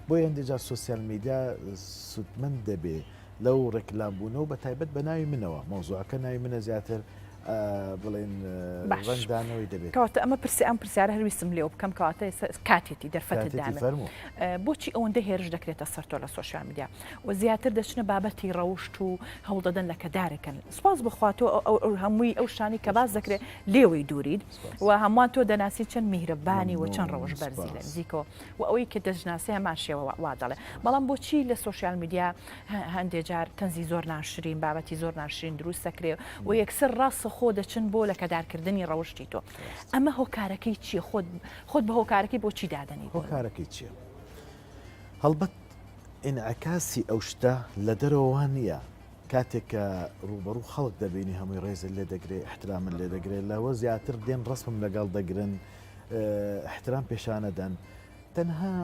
بۆی هەندێک سوسیال میدیا سودمەند دەبێ لەو ڕێکلامبوونەوە بە تایبەت بە ناوی منەوە مۆزوعەکە ناوی منە زیاتر بڵێن ڕنگدانەوەی دەبێت کەواتە ئەمە ئەم پرسیارە هەرویستم لێو بکەم کەواتە کاتێتی دەرفەتت دامێ بۆچی ئەوەندە هێرش دەکرێتە سەر تۆ لە سوۆسیال میدیا و زیاتر دەچنە بابەتی ڕەوشت و هەوڵ دەدەن لە کەدارێکن سوپاس بخواتەوە هەمووی ئەو شانی کە باز دەکرێت لێوەی دوورید و هەمووان تۆ دەناسی چەند میهرەبانی و چەند ڕەوش بەرزی لە نزیکەوە و ئەوەی کە دەژناسی هەمان شێوە وا دەڵێ بەڵام بۆچی لە سوۆسیال میدیا هەندێک جار تەنزی زۆر ناشرین بابەتی زۆر ناشرین دروست دەکرێت و یەکسەر ڕاستە خۆ دەچن بۆ لە کەدارکردنی ڕەوشتی تۆ ئەمە هۆکارەکەی چییە خۆت بە هۆکارەکەی بۆچی دادەنی هۆکارەکەی چییە؟ هەڵبەت ئینعکاسی ئەو شتە لە دەرەوە نییە کاتێک کە ڕوبەڕوو خەڵک دەبینی هەمووی ڕێزت لێ دەگرێت احترامن لێ دەگرێت لەوە زیاتر دێن ڕسمم لەگەڵ دەگرن احترام پێشانەدەن تەنها